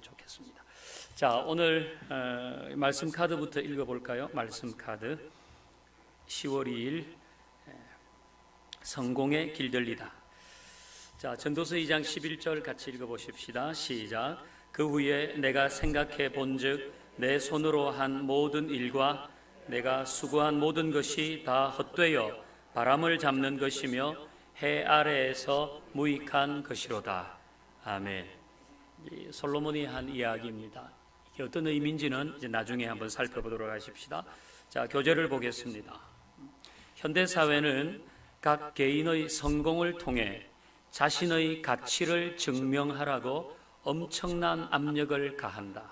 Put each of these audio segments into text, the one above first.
좋겠습니다. 자, 오늘 말씀 카드부터 읽어볼까요? 말씀 카드 10월 2일 성공의 길들리다. 자, 전도서 2장 11절 같이 읽어보십시다. 시작. 그 후에 내가 생각해 본즉 내 손으로 한 모든 일과 내가 수고한 모든 것이 다 헛되어 바람을 잡는 것이며 해 아래에서 무익한 것이로다. 아멘. 솔로몬이 한 이야기입니다. 이게 어떤 의미인지는 이제 나중에 한번 살펴보도록 하십시다. 자, 교재를 보겠습니다. 현대 사회는 각 개인의 성공을 통해 자신의 가치를 증명하라고 엄청난 압력을 가한다.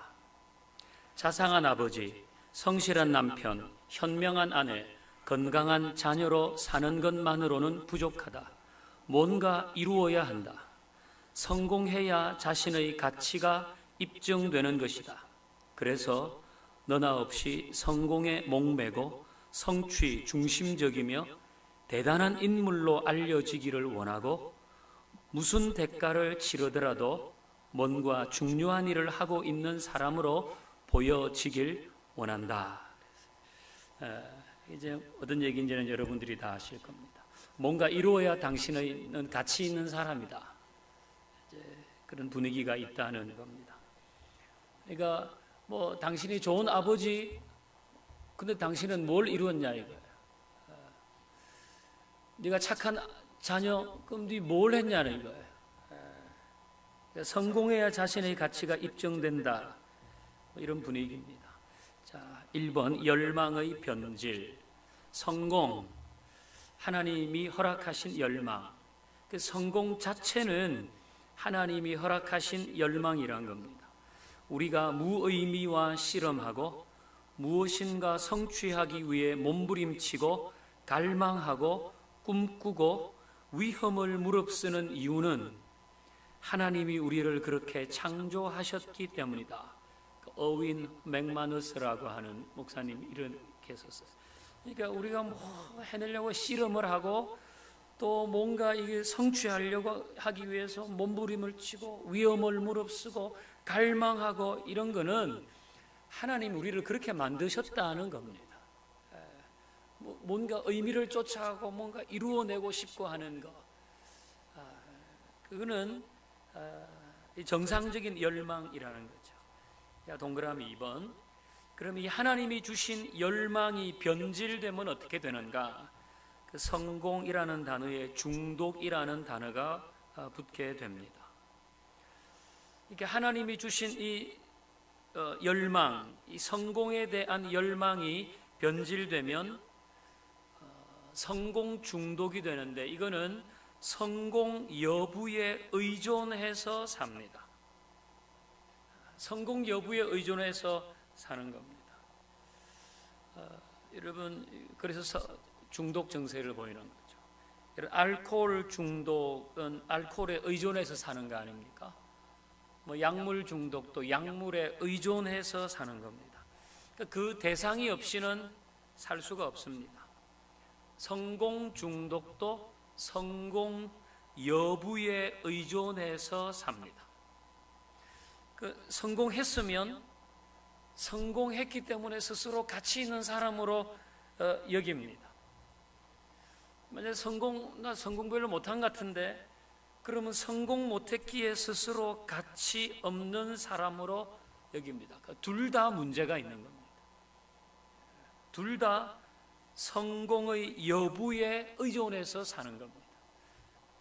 자상한 아버지, 성실한 남편, 현명한 아내, 건강한 자녀로 사는 것만으로는 부족하다. 뭔가 이루어야 한다. 성공해야 자신의 가치가 입증되는 것이다. 그래서 너나 없이 성공에 목매고 성취 중심적이며 대단한 인물로 알려지기를 원하고 무슨 대가를 치르더라도 뭔가 중요한 일을 하고 있는 사람으로 보여지길 원한다. 이제 어떤 얘기인지는 여러분들이 다 아실 겁니다. 뭔가 이루어야 당신은 가치 있는 사람이다. 이제 그런 분위기가 있다는 겁니다. 그러니까 뭐 당신이 좋은 아버지, 근데 당신은 뭘 이루었냐 이거예요. 네가 착한 자녀, 그럼 네 뭘 했냐는 거예요. 성공해야 자신의 가치가 입증된다. 이런 분위기입니다. 자, 1번 열망의 변질. 성공, 하나님이 허락하신 열망. 그 성공 자체는 하나님이 허락하신 열망이란 겁니다. 우리가 무의미와 씨름하고 무엇인가 성취하기 위해 몸부림치고 갈망하고 꿈꾸고 위험을 무릅쓰는 이유는 하나님이 우리를 그렇게 창조하셨기 때문이다. 어윈 맥마누스라고 하는 목사님이 이렇게 썼어요. 그러니까 우리가 뭐 해내려고 씨름을 하고 또 뭔가 이게 성취하려고 하기 위해서 몸부림을 치고 위험을 무릅쓰고 갈망하고 이런 거는 하나님 우리를 그렇게 만드셨다는 겁니다. 뭔가 의미를 쫓아가고 뭔가 이루어내고 싶고 하는 거, 그거는 정상적인 열망이라는 거죠. 자, 동그라미 2번. 그럼 이 하나님이 주신 열망이 변질되면 어떻게 되는가? 그 성공이라는 단어에 중독이라는 단어가 붙게 됩니다. 이렇게 하나님이 주신 이 열망, 이 성공에 대한 열망이 변질되면 성공 중독이 되는데, 이거는 성공 여부에 의존해서 삽니다. 성공 여부에 의존해서 사는 겁니다. 여러분, 그래서 중독 증세를 보이는 거죠. 알코올 중독은 알코올에 의존해서 사는 거 아닙니까? 뭐 약물 중독도 약물에 의존해서 사는 겁니다. 그 대상이 없이는 살 수가 없습니다. 성공 중독도 성공 여부에 의존해서 삽니다. 성공했으면 성공했기 때문에 스스로 가치 있는 사람으로 여깁니다. 만약에 나 성공 별로 못한 것 같은데, 그러면 성공 못했기에 스스로 가치 없는 사람으로 여깁니다. 둘 다 문제가 있는 겁니다. 둘 다 성공의 여부에 의존해서 사는 겁니다.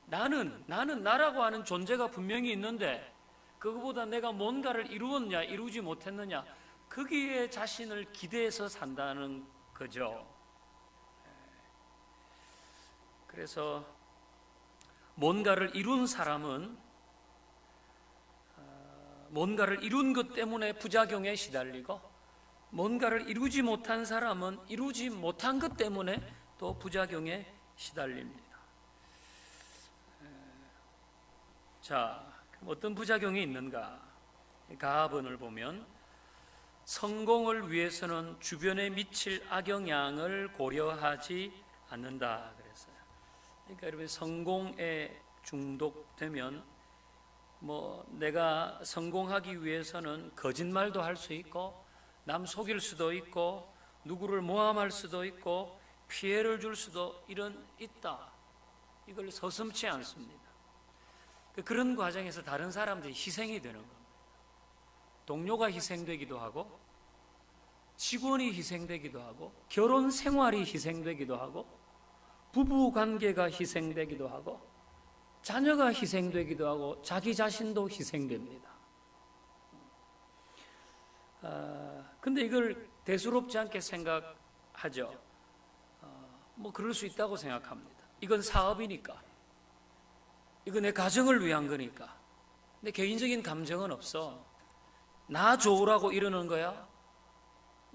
나는 나라고 하는 존재가 분명히 있는데, 그거보다 내가 뭔가를 이루었냐 이루지 못했느냐, 거기에 자신을 기대해서 산다는 거죠. 그래서 뭔가를 이룬 사람은 뭔가를 이룬 것 때문에 부작용에 시달리고, 뭔가를 이루지 못한 사람은 이루지 못한 것 때문에 또 부작용에 시달립니다. 자, 그럼 어떤 부작용이 있는가? 가하본을 보면 성공을 위해서는 주변에 미칠 악영향을 고려하지 않는다 그랬어요. 그러니까 여러분, 성공에 중독되면 내가 성공하기 위해서는 거짓말도 할 수 있고, 남 속일 수도 있고, 누구를 모함할 수도 있고, 피해를 줄 수도 있다. 이걸 서슴지 않습니다. 그런 과정에서 다른 사람들이 희생이 되는 겁니다. 동료가 희생되기도 하고, 직원이 희생되기도 하고, 결혼 생활이 희생되기도 하고, 부부 관계가 희생되기도 하고, 자녀가 희생되기도 하고, 자기 자신도 희생됩니다. 근데 이걸 대수롭지 않게 생각하죠. 그럴 수 있다고 생각합니다. 이건 사업이니까, 이거 내 가정을 위한 거니까, 내 개인적인 감정은 없어, 나 좋으라고 이러는 거야,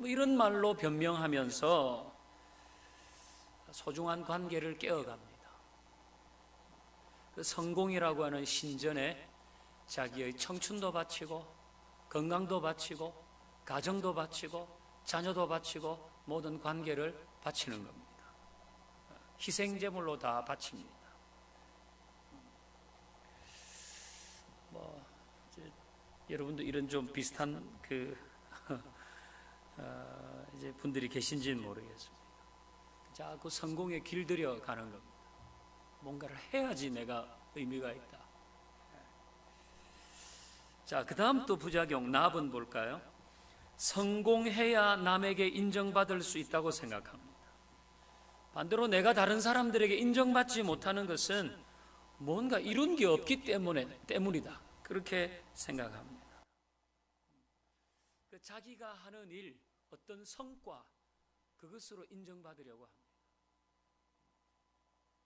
이런 말로 변명하면서 소중한 관계를 깨어갑니다. 그 성공이라고 하는 신전에 자기의 청춘도 바치고, 건강도 바치고, 가정도 바치고, 자녀도 바치고, 모든 관계를 바치는 겁니다. 희생제물로 다 바칩니다. 여러분도 이런 좀 비슷한 이제 분들이 계신지는 모르겠습니다. 자꾸 성공에 길들여 가는 겁니다. 뭔가를 해야지 내가 의미가 있다. 자, 그 다음 또 부작용 납은 볼까요? 성공해야 남에게 인정받을 수 있다고 생각합니다. 반대로 내가 다른 사람들에게 인정받지 못하는 것은 뭔가 이룬 게 없기 때문이다. 그렇게 생각합니다. 자기가 하는 일, 어떤 성과, 그것으로 인정받으려고 합니다.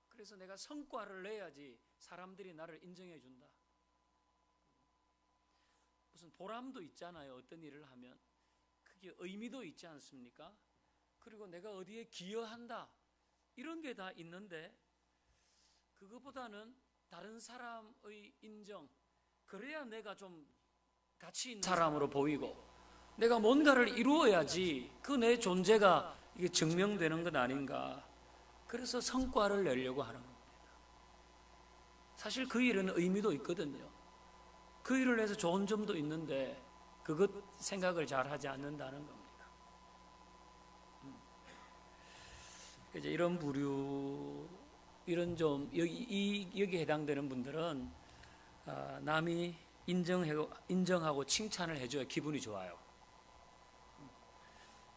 그래서 내가 성과를 내야지 사람들이 나를 인정해 준다. 무슨 보람도 있잖아요. 어떤 일을 하면 그게 의미도 있지 않습니까? 그리고 내가 어디에 기여한다, 이런 게 다 있는데, 그것보다는 다른 사람의 인정, 그래야 내가 좀 가치 있는 사람으로 보이고, 내가 뭔가를 이루어야지 그 내 존재가 이게 증명되는 것 아닌가. 그래서 성과를 내려고 하는 겁니다. 사실 그 일은 의미도 있거든요. 그 일을 해서 좋은 점도 있는데 그것 생각을 잘 하지 않는다는 겁니다. 이제 이런 부류, 이런 좀 여기에 해당되는 분들은 남이 인정하고 칭찬을 해줘야 기분이 좋아요.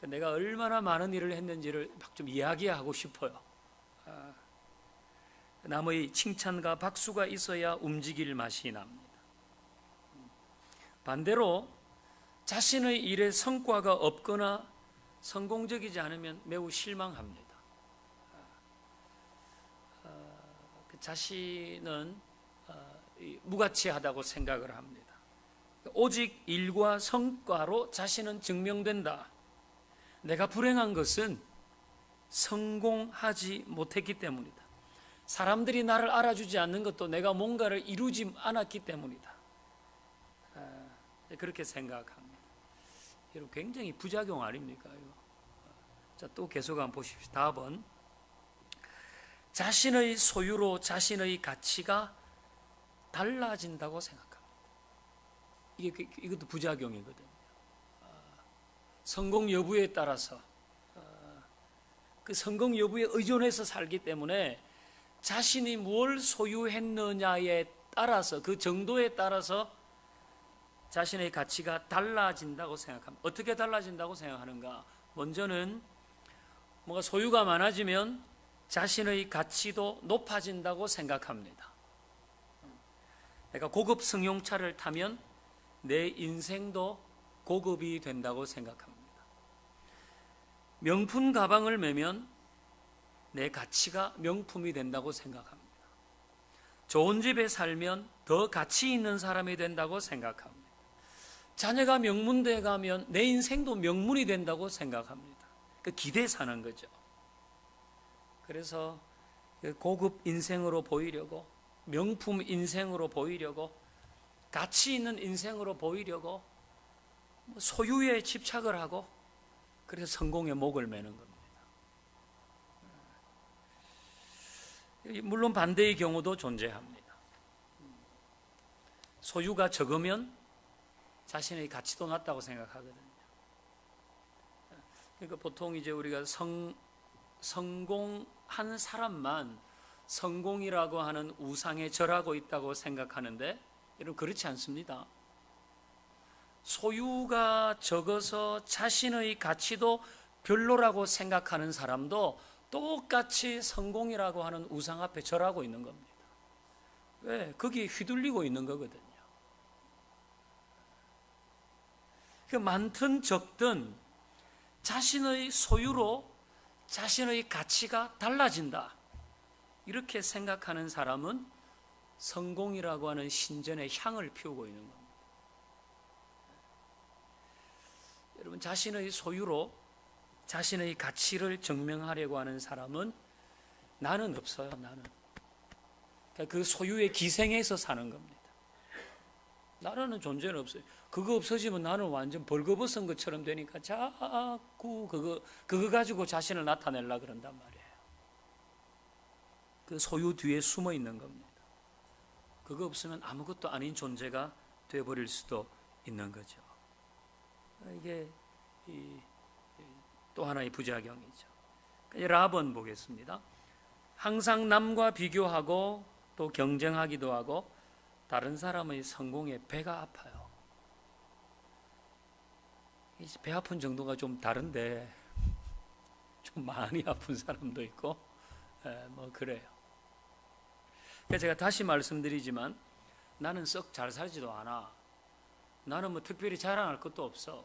내가 얼마나 많은 일을 했는지를 막 좀 이야기하고 싶어요. 남의 칭찬과 박수가 있어야 움직일 맛이 납니다. 반대로 자신의 일에 성과가 없거나 성공적이지 않으면 매우 실망합니다. 자신은 무가치하다고 생각을 합니다. 오직 일과 성과로 자신은 증명된다. 내가 불행한 것은 성공하지 못했기 때문이다. 사람들이 나를 알아주지 않는 것도 내가 뭔가를 이루지 않았기 때문이다. 그렇게 생각합니다. 여러분, 굉장히 부작용 아닙니까? 자, 또 계속 한번 보십시오. 답은 자신의 소유로 자신의 가치가 달라진다고 생각합니다. 이것도 부작용이거든요. 성공 여부에 따라서, 그 성공 여부에 의존해서 살기 때문에 자신이 뭘 소유했느냐에 따라서, 그 정도에 따라서 자신의 가치가 달라진다고 생각합니다. 어떻게 달라진다고 생각하는가? 먼저는 뭔가 소유가 많아지면 자신의 가치도 높아진다고 생각합니다. 내가 고급 승용차를 타면 내 인생도 고급이 된다고 생각합니다. 명품 가방을 매면 내 가치가 명품이 된다고 생각합니다. 좋은 집에 살면 더 가치 있는 사람이 된다고 생각합니다. 자녀가 명문대에 가면 내 인생도 명문이 된다고 생각합니다. 그 기대에 사는 거죠. 그래서 고급 인생으로 보이려고, 명품 인생으로 보이려고, 가치 있는 인생으로 보이려고 소유에 집착을 하고, 그래서 성공의 목을 매는 겁니다. 물론 반대의 경우도 존재합니다. 소유가 적으면 자신의 가치도 낮다고 생각하거든요. 그러니까 보통 이제 우리가 성공한 사람만 성공이라고 하는 우상에 절하고 있다고 생각하는데, 여러분 그렇지 않습니다. 소유가 적어서 자신의 가치도 별로라고 생각하는 사람도 똑같이 성공이라고 하는 우상 앞에 절하고 있는 겁니다. 왜? 거기에 휘둘리고 있는 거거든요. 그 많든 적든 자신의 소유로 자신의 가치가 달라진다, 이렇게 생각하는 사람은 성공이라고 하는 신전의 향을 피우고 있는 겁니다. 여러분, 자신의 소유로 자신의 가치를 증명하려고 하는 사람은 나는 없어요. 나는 그 소유의 기생에서 사는 겁니다. 나라는 존재는 없어요. 그거 없어지면 나는 완전 벌거벗은 것처럼 되니까 자꾸 그거 가지고 자신을 나타내려고 그런단 말이에요. 그 소유 뒤에 숨어 있는 겁니다. 그거 없으면 아무것도 아닌 존재가 되어버릴 수도 있는 거죠. 이게 또 하나의 부작용이죠. 라합은 보겠습니다. 항상 남과 비교하고 또 경쟁하기도 하고 다른 사람의 성공에 배가 아파요. 배 아픈 정도가 좀 다른데 좀 많이 아픈 사람도 있고 뭐 그래요. 그래서 제가 다시 말씀드리지만 나는 썩 잘 살지도 않아. 나는 뭐 특별히 자랑할 것도 없어.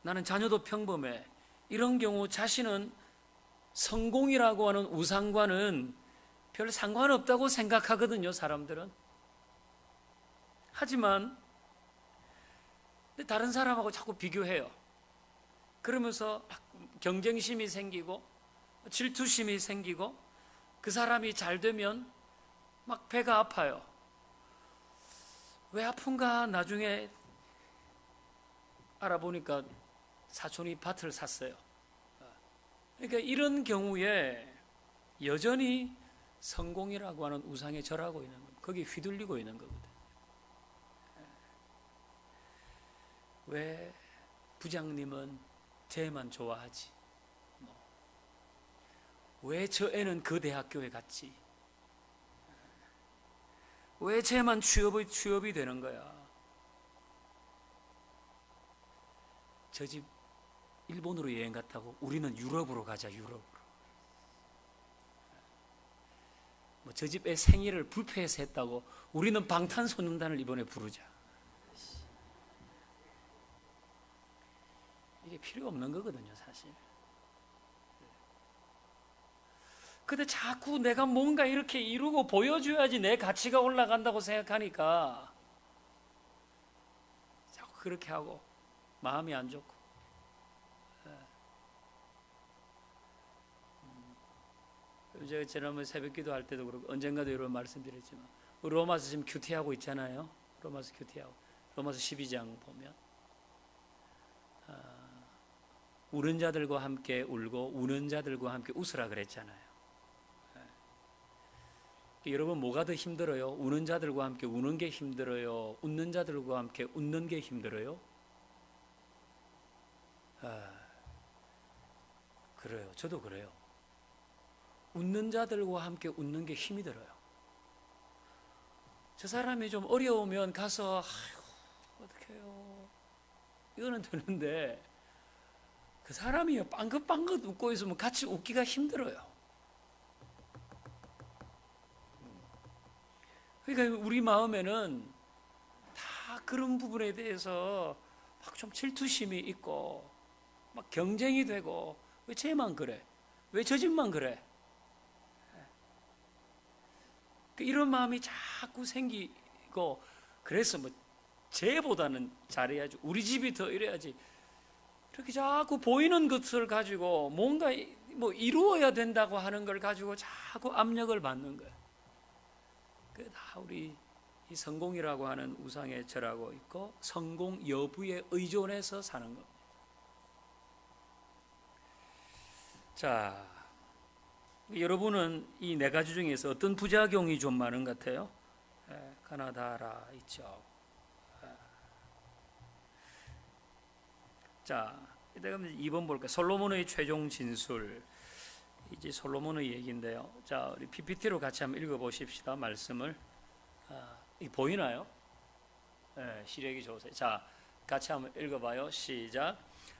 나는 자녀도 평범해. 이런 경우 자신은 성공이라고 하는 우상과는 별 상관없다고 생각하거든요, 사람들은. 하지만 다른 사람하고 자꾸 비교해요. 그러면서 경쟁심이 생기고 질투심이 생기고 그 사람이 잘 되면 막 배가 아파요. 왜 아픈가 나중에 알아보니까 사촌이 밭을 샀어요. 그러니까 이런 경우에 여전히 성공이라고 하는 우상에 절하고 있는 겁니다. 거기에 휘둘리고 있는 거거든요. 왜 부장님은 쟤만 좋아하지? 왜 저 애는 그 대학교에 갔지? 왜 쟤만 취업이 되는 거야? 저 집 일본으로 여행 갔다고 우리는 유럽으로 가자, 유럽으로. 뭐 저 집 애 생일을 불패해서 했다고 우리는 방탄소년단을 이번에 부르자. 이게 필요 없는 거거든요, 사실. 근데 자꾸 내가 뭔가 이렇게 이루고 보여줘야지 내 가치가 올라간다고 생각하니까 자꾸 그렇게 하고 마음이 안 좋고. 제가 지난번 새벽 기도할 때도 그렇고 언젠가도 이런 말씀드렸지만 로마서 지금 큐티하고 있잖아요. 로마서 큐티하고 로마서 12장 보면 우는 자들과 함께 울고 우는 자들과 함께 웃으라 그랬잖아요. 여러분 뭐가 더 힘들어요? 우는 자들과 함께 우는 게 힘들어요? 웃는 자들과 함께 웃는 게 힘들어요? 그래요. 저도 그래요. 웃는 자들과 함께 웃는 게 힘이 들어요. 저 사람이 좀 어려우면 가서 아이고 어떡해요 이거는 되는데 그 사람이 빵긋빵긋 웃고 있으면 같이 웃기가 힘들어요. 그러니까 우리 마음에는 다 그런 부분에 대해서 막 좀 질투심이 있고 막 경쟁이 되고 왜 쟤만 그래? 왜 저 집만 그래? 이런 마음이 자꾸 생기고 그래서 뭐 쟤보다는 잘해야지 우리 집이 더 이래야지 이렇게 자꾸 보이는 것을 가지고 뭔가 뭐 이루어야 된다고 하는 걸 가지고 자꾸 압력을 받는 거예요. 그게 다 우리 이 성공이라고 하는 우상에 절하고 있고 성공 여부에 의존해서 사는 겁니다. 자, 여러분은 이 네 가지 중에서 어떤 부작용이 좀 많은 것 같아요? 가나다라 있죠. 자, 이따가 2번 볼까요? 솔로몬의 최종 진술. 이제 솔로몬의 얘기인데요. 자, 우리 PPT로 같이 한번 읽어보십시다. 말씀을. 이 보이나요? 네, 시력이 좋으세요. 자, 같이 한번 읽어봐요. 시작.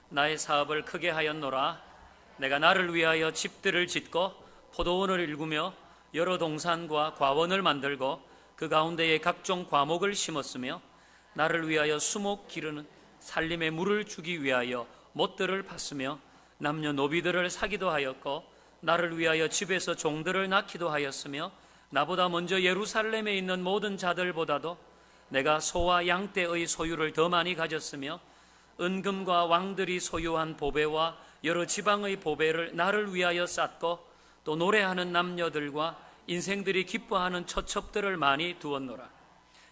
나의 사업을 크게 하였노라. 내가 나를 위하여 집들을 짓고 포도원을 일구며 여러 동산과 과원을 만들고 그 가운데에 각종 과목을 심었으며 나를 위하여 수목 기르는 살림의 물을 주기 위하여 못들을 팠으며 남녀노비들을 사기도 하였고 나를 위하여 집에서 종들을 낳기도 하였으며 나보다 먼저 예루살렘에 있는 모든 자들보다도 내가 소와 양떼의 소유를 더 많이 가졌으며 은금과 왕들이 소유한 보배와 여러 지방의 보배를 나를 위하여 쌓고 또 노래하는 남녀들과 인생들이 기뻐하는 처첩들을 많이 두었노라.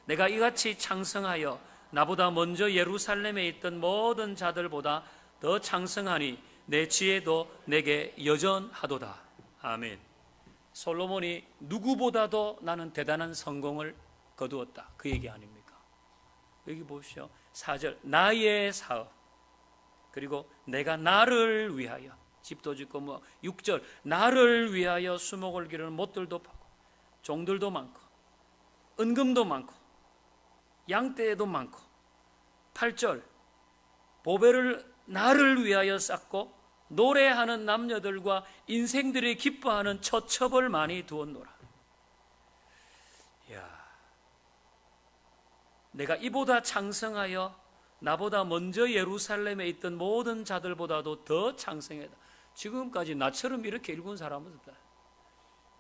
내가 이같이 창성하여 나보다 먼저 예루살렘에 있던 모든 자들보다 더 창성하니 내 지혜도 내게 여전하도다. 아멘. 솔로몬이 누구보다도 나는 대단한 성공을 거두었다. 그 얘기 아닙니까? 여기 보십시오. 4절 나의 사업, 그리고 내가 나를 위하여 집도 짓고 6절 나를 위하여 수목을 기르는 못들도 파고 종들도 많고 은금도 많고 양떼도 많고 8절 보배를 나를 위하여 쌓고 노래하는 남녀들과 인생들이 기뻐하는 처첩을 많이 두었노라. 이야, 내가 이보다 창성하여 나보다 먼저 예루살렘에 있던 모든 자들보다도 더 창성하다. 지금까지 나처럼 이렇게 읽은 사람은 없다.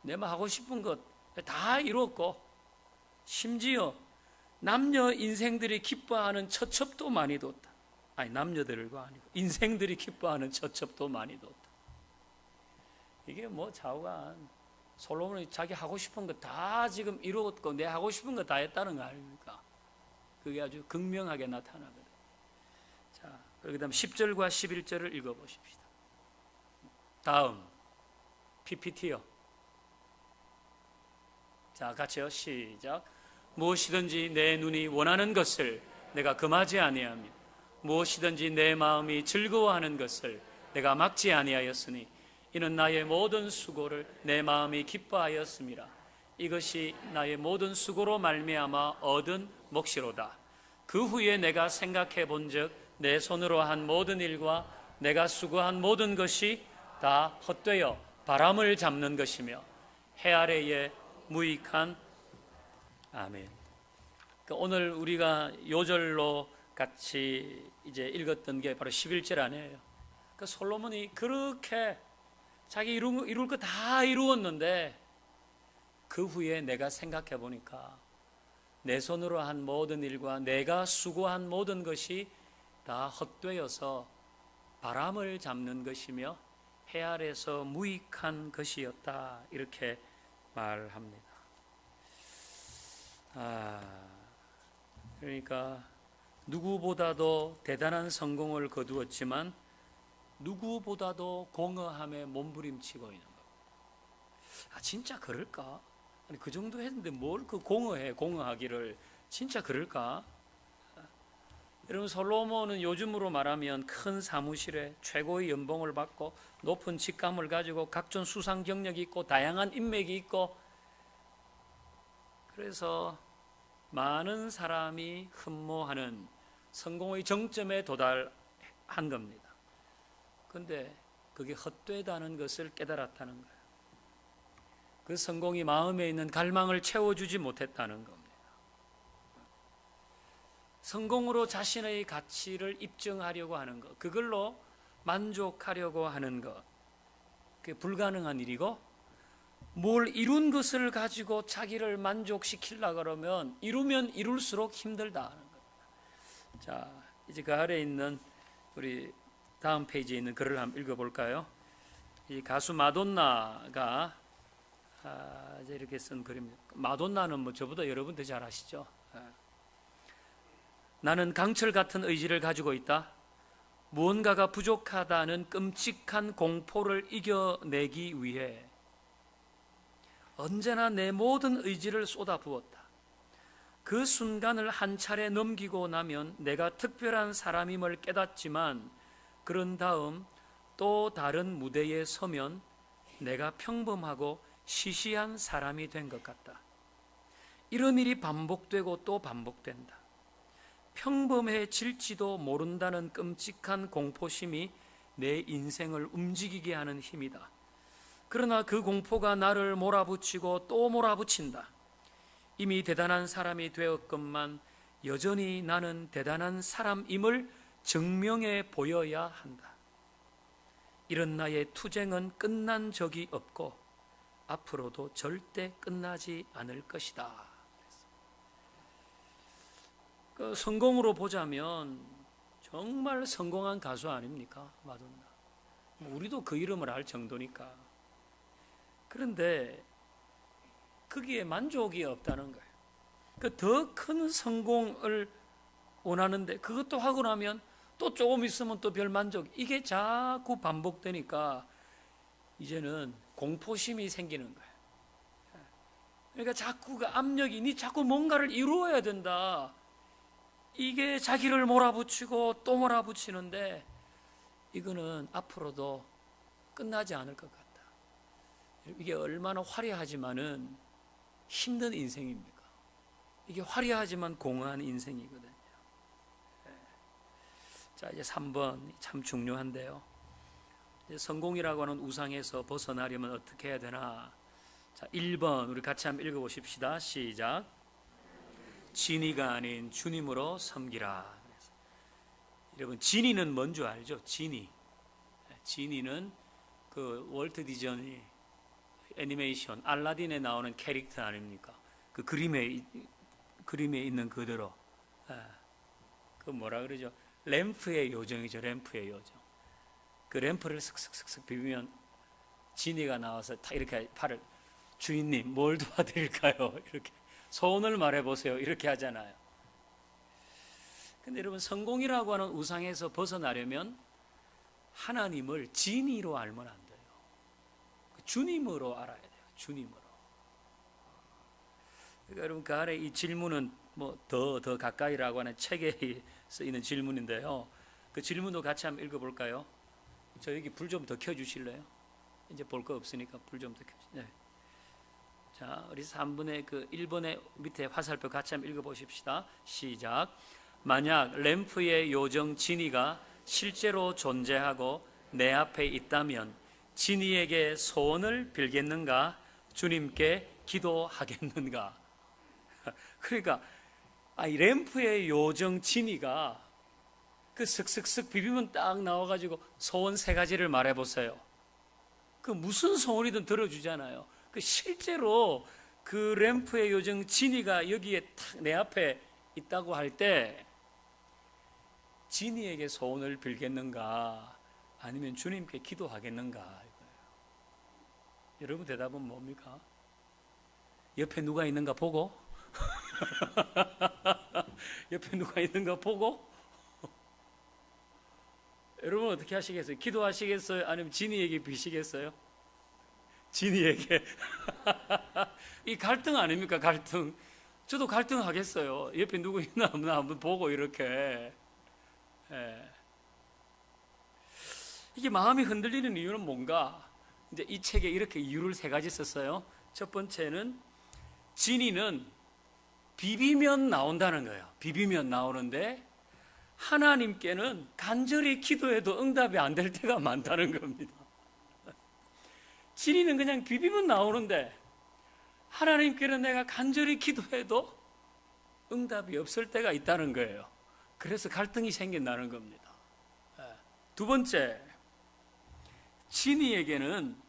내가 하고 싶은 것 다 이뤘고 심지어 남녀 인생들이 기뻐하는 처첩도 많이 뒀다. 아니, 남녀들과 아니고 인생들이 기뻐하는 처첩도 많이 뒀다. 이게 뭐 좌우간 솔로몬이 자기 하고 싶은 거 다 지금 이루었고 내 하고 싶은 거 다 했다는 거 아닙니까? 그게 아주 극명하게 나타나거든. 자, 그 다음 10절과 11절을 읽어보십시다. 다음 PPT요. 자, 같이요. 시작. 무엇이든지 내 눈이 원하는 것을 내가 금하지 아니하며 무엇이든지 내 마음이 즐거워하는 것을 내가 막지 아니하였으니 이는 나의 모든 수고를 내 마음이 기뻐하였음이라. 이것이 나의 모든 수고로 말미암아 얻은 몫이로다. 그 후에 내가 생각해 본즉 내 손으로 한 모든 일과 내가 수고한 모든 것이 다 헛되어 바람을 잡는 것이며 해 아래에 무익한. 아멘. 오늘 우리가 요절로 같이 이제 읽었던 게 바로 11절 아니에요. 솔로몬이 그렇게 자기 이룰 거 다 이루었는데 그 후에 내가 생각해 보니까 내 손으로 한 모든 일과 내가 수고한 모든 것이 다 헛되어서 바람을 잡는 것이며 해 아래서 무익한 것이었다. 이렇게 말합니다. 그러니까 누구보다도 대단한 성공을 거두었지만 누구보다도 공허함에 몸부림치고 있는 거. 진짜 그럴까? 아니, 그 정도 했는데 뭘 그 공허하기를. 진짜 그럴까? 여러분, 솔로몬은 요즘으로 말하면 큰 사무실에 최고의 연봉을 받고 높은 직감을 가지고 각종 수상 경력이 있고 다양한 인맥이 있고, 그래서 많은 사람이 흠모하는 성공의 정점에 도달한 겁니다. 그런데 그게 헛되다는 것을 깨달았다는 거예요. 그 성공이 마음에 있는 갈망을 채워주지 못했다는 겁니다. 성공으로 자신의 가치를 입증하려고 하는 것, 그걸로 만족하려고 하는 것, 그게 불가능한 일이고, 뭘 이룬 것을 가지고 자기를 만족시키려고 그러면 이루면 이룰수록 힘들다 하는 겁니다. 자, 이제 그 아래에 있는 우리 다음 페이지에 있는 글을 한번 읽어볼까요? 이 가수 마돈나가 이제 이렇게 쓴 글입니다. 마돈나는 뭐 저보다 여러분들 잘 아시죠? 나는 강철 같은 의지를 가지고 있다. 무언가가 부족하다는 끔찍한 공포를 이겨내기 위해 언제나 내 모든 의지를 쏟아부었다. 그 순간을 한 차례 넘기고 나면 내가 특별한 사람임을 깨닫지만 그런 다음 또 다른 무대에 서면 내가 평범하고 시시한 사람이 된 것 같다. 이런 일이 반복되고 또 반복된다. 평범해질지도 모른다는 끔찍한 공포심이 내 인생을 움직이게 하는 힘이다. 그러나 그 공포가 나를 몰아붙이고 또 몰아붙인다. 이미 대단한 사람이 되었건만 여전히 나는 대단한 사람임을 증명해 보여야 한다. 이런 나의 투쟁은 끝난 적이 없고 앞으로도 절대 끝나지 않을 것이다. 그 성공으로 보자면 정말 성공한 가수 아닙니까? 마돈나. 우리도 그 이름을 알 정도니까. 그런데 거기에 만족이 없다는 거예요. 그 더 큰 성공을 원하는데 그것도 하고 나면 또 조금 있으면 또 별 만족. 이게 자꾸 반복되니까 이제는 공포심이 생기는 거예요. 그러니까 자꾸 그 압력이 니 자꾸 뭔가를 이루어야 된다. 이게 자기를 몰아붙이고 또 몰아붙이는데 이거는 앞으로도 끝나지 않을 것 같다. 이게 얼마나 화려하지만은 힘든 인생입니까? 이게 화려하지만 공허한 인생이거든요. 자, 이제 3번 참 중요한데요. 이제 성공이라고 하는 우상에서 벗어나려면 어떻게 해야 되나? 자, 1번 우리 같이 한번 읽어보십시다. 시작. 진이가 아닌 주님으로 섬기라. 여러분, 진이는 뭔 줄 알죠? 진이는 그 월트 디즈니 애니메이션 알라딘에 나오는 캐릭터 아닙니까? 그 그림에 있는 그대로. 그 뭐라 그러죠? 램프의 요정이죠. 램프의 요정. 그 램프를 슥슥슥슥 비비면 진이가 나와서 다 이렇게 팔을, 주인님 뭘 도와드릴까요? 이렇게 소원을 말해보세요. 이렇게 하잖아요. 근데 여러분, 성공이라고 하는 우상에서 벗어나려면 하나님을 진이로 알면 안 돼요. 주님으로 알아야 돼요. 주님으로. 그러니까 여러분, 그 아래 이 질문은 뭐 더 가까이라고 하는 책에 쓰이는 질문인데요. 그 질문도 같이 한번 읽어볼까요? 저 여기 불 좀 더 켜주실래요? 이제 볼 거 없으니까 불 좀 더 켜주세요. 네. 자, 우리 3번의 그 1번의 밑에 화살표 같이 한번 읽어보십시다. 시작. 만약 램프의 요정 진이가 실제로 존재하고 내 앞에 있다면 진이에게 소원을 빌겠는가? 주님께 기도하겠는가? 그러니까 이 램프의 요정 진이가 그 슥슥슥 비비면 딱 나와가지고 소원 3가지를 말해보세요. 그 무슨 소원이든 들어주잖아요. 그 실제로 그 램프의 요정 진이가 여기에 탁 내 앞에 있다고 할 때 진이에게 소원을 빌겠는가? 아니면 주님께 기도하겠는가? 이거예요. 여러분, 대답은 뭡니까? 옆에 누가 있는가 보고? 옆에 누가 있는가 보고? 여러분, 어떻게 하시겠어요? 기도하시겠어요? 아니면 진이에게 비시겠어요? 진이에게. 이 갈등 아닙니까? 갈등. 저도 갈등하겠어요. 옆에 누구 있나 없나 한번 보고 이렇게. 이게 마음이 흔들리는 이유는 뭔가? 이제 이 책에 이렇게 이유를 3가지 썼어요. 첫 번째는 진이는 비비면 나온다는 거예요. 비비면 나오는데 하나님께는 간절히 기도해도 응답이 안 될 때가 많다는 겁니다. 진이는 그냥 비비면 나오는데 하나님께는 내가 간절히 기도해도 응답이 없을 때가 있다는 거예요. 그래서 갈등이 생긴다는 겁니다. 2번째, 진이에게는